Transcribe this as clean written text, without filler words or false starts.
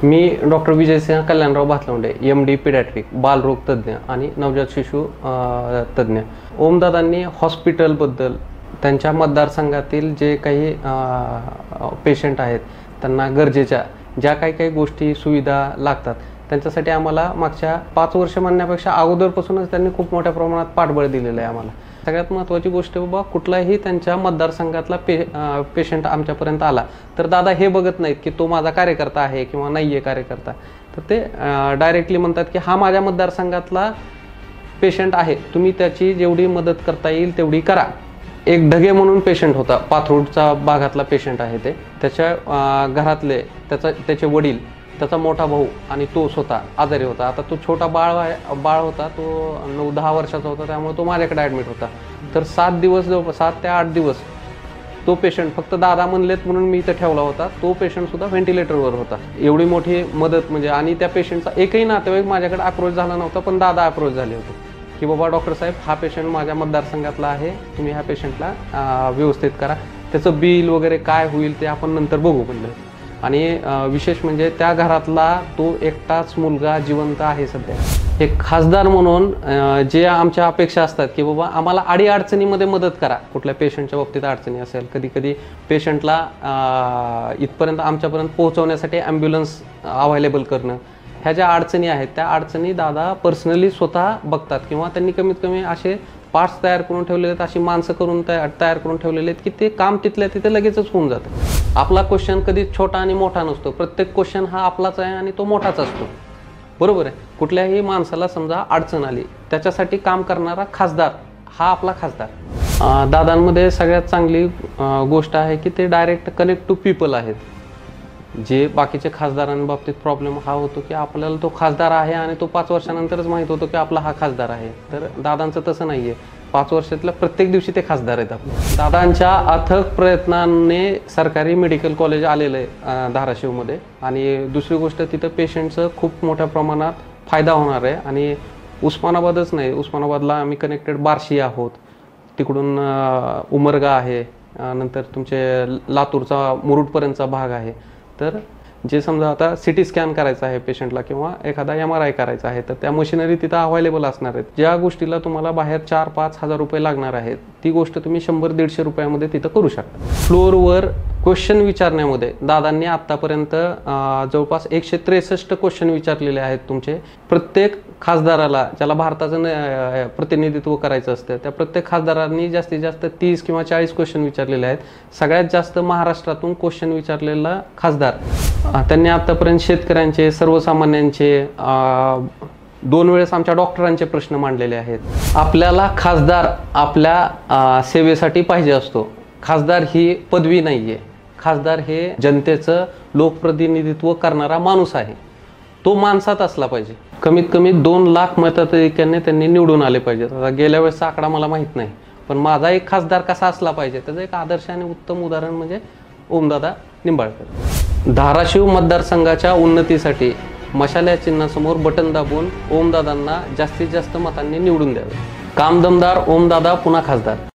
मी doctor Vijaysinh Kalyanrao Bhatalwande, MD pediatric, बालरोग तज्ज्ञ आणि नवजात शिशु तज्ज्ञ। ओमदादांनी हॉस्पिटलबद्दल, त्यांच्या मतदारसंघातील जे काही पेशंट आहेत त्यांना गरजेच्या ज्या काही गोष्टी सुविधा लागतात त्यांच्यासाठी आम्हाला मागच्या 5 वर्ष म्हणण्यापेक्षा अगोदरपासूनच त्यांनी खूप मोठ्या प्रमाणात पाठबळ दिलेलं आहे आम्हाला। सगळ्यात महत्त्वाची गोष्ट बाबा, कुठलाही त्यांच्या मतदारसंघातला पेशंट आमच्यापर्यंत आला तर दादा हे बघत नाहीत की तो माझा कार्यकर्ता आहे किंवा नाही आहे कार्यकर्ता, तर ते डायरेक्टली म्हणतात की हा माझ्या मतदारसंघातला पेशंट आहे, तुम्ही त्याची जेवढी मदत करता येईल तेवढी करा। एक ढगे म्हणून पेशंट होता, पाथरूडचा भागातला पेशंट आहे ते, त्याच्या घरातले त्याचे वडील, त्याचा मोठा भाऊ आणि तो स्वतः आजारी होता। आता तो छोटा बाळ होता, तो 9-10 वर्षाचा होता, त्यामुळे तो माझ्याकडे ॲडमिट होता। तर 7 दिवस, 7 ते 8 दिवस तो पेशंट फक्त दादा म्हणलेत म्हणून मी इथं ठेवला होता, तो पेशंटसुद्धा व्हेंटिलेटरवर होता। एवढी मोठी मदत म्हणजे, आणि त्या पेशंटचा एकही नातेवाईक माझ्याकडे अप्रोच झाला नव्हता, पण दादा अप्रोच झाले होते की बाबा डॉक्टर साहेब हा पेशंट माझ्या मतदारसंघातला आहे, तुम्ही ह्या पेशंटला व्यवस्थित करा, त्याचं बिल वगैरे काय होईल ते आपण नंतर बघू म्हणलं। आणि विशेष म्हणजे त्या घरातला तो एकटाच मुलगा जिवंत आहे सध्या। एक खासदार म्हणून जे आमच्या अपेक्षा असतात की बाबा आम्हाला अडीअडचणीमध्ये मदत करा, कुठल्या पेशंटच्या बाबतीत अडचणी असेल, कधी पेशंटला इथपर्यंत आमच्यापर्यंत पोहोचवण्यासाठी ॲम्ब्युलन्स अवेलेबल करणं, ह्या ज्या अडचणी आहेत त्या अडचणी दादा पर्सनली स्वतः बघतात, किंवा त्यांनी कमीत कमी असे पार्ट्स तयार करून ठेवलेले आहेत, अशी माणसं करून तयार करून ठेवलेले आहेत की ते काम तिथल्या तिथे लगेचच होऊन जातं। आपला क्वेश्चन कधी छोटा आणि मोठा नसतो, प्रत्येक क्वेश्चन हा आपलाच आहे आणि तो मोठाच असतो, बरोबर आहे। कुठल्याही माणसाला समजा अडचण आली, त्याच्यासाठी काम करणारा खासदार हा आपला खासदार। दादांमध्ये सगळ्यात चांगली गोष्ट आहे की ते डायरेक्ट कनेक्ट टू पीपल आहेत। जे बाकीचे खासदारांबाबतीत प्रॉब्लेम हा होतो की आपल्याला तो खासदार आहे आणि तो 5 वर्षानंतरच माहीत होतो की आपला हा खासदार आहे, तर दादांचं तसं नाही आहे, 5 वर्षातल्या प्रत्येक दिवशी ते खासदार आहेत आपले। दादांच्या अथक प्रयत्नाने सरकारी मेडिकल कॉलेज आलेलं आहे धाराशिवमध्ये, आणि दुसरी गोष्ट तिथं पेशंटचं खूप मोठ्या प्रमाणात फायदा होणार आहे। आणि उस्मानाबादच नाही, उस्मानाबादला आम्ही कनेक्टेड बार्शी आहोत, तिकडून उमरगा आहे, नंतर तुमचे लातूरचा मुरुडपर्यंतचा भाग आहे। तर जे समजा आता CT स्कॅन करायचा आहे पेशंटला किंवा एखादा MRI करायचा आहे, तर त्या मशिनरी तिथं अवेलेबल असणार आहेत। ज्या गोष्टीला तुम्हाला बाहेर 4-5 हजार रुपये लागणार आहेत, ती गोष्ट तुम्ही 100-150 रुपयामध्ये तिथं करू शकता। फ्लोअरवर क्वेश्चन विचारण्यामध्ये दादांनी आत्तापर्यंत जवळपास 163 क्वेश्चन विचारलेले आहेत तुमचे। प्रत्येक खासदाराला, ज्याला भारताचं प्रतिनिधित्व करायचं असतं, त्या प्रत्येक खासदारांनी जास्तीत जास्त 30 किंवा 40 क्वेश्चन विचारलेले आहेत। सगळ्यात जास्त महाराष्ट्रातून क्वेश्चन विचारलेला खासदार। त्यांनी आतापर्यंत शेतकऱ्यांचे, सर्वसामान्यांचे, 2 वेळेस आमच्या डॉक्टरांचे प्रश्न मांडलेले आहेत। आपल्याला खासदार आपल्या सेवेसाठी पाहिजे असतो। खासदार ही पदवी नाही आहे, खासदार हे जनतेचं लोकप्रतिनिधित्व करणारा माणूस आहे, तो माणसात असला पाहिजे। कमीत कमी 2 लाख मताधिक्याने त्यांनी निवडून आले पाहिजेत। आता गेल्या वेळेसचा आकडा मला माहीत नाही, पण माझा एक खासदार कसा असला पाहिजे त्याचं एक आदर्श आणि उत्तम उदाहरण म्हणजे ओमदादा निंबाळकर। धाराशिव मतदारसंघाच्या उन्नतीसाठी मशाल या चिन्हासमोर बटन दाबून ओमदादांना जास्तीत जास्त मतांनी निवडून द्यावे। काम दमदार ओमदादा पुन्हा खासदार।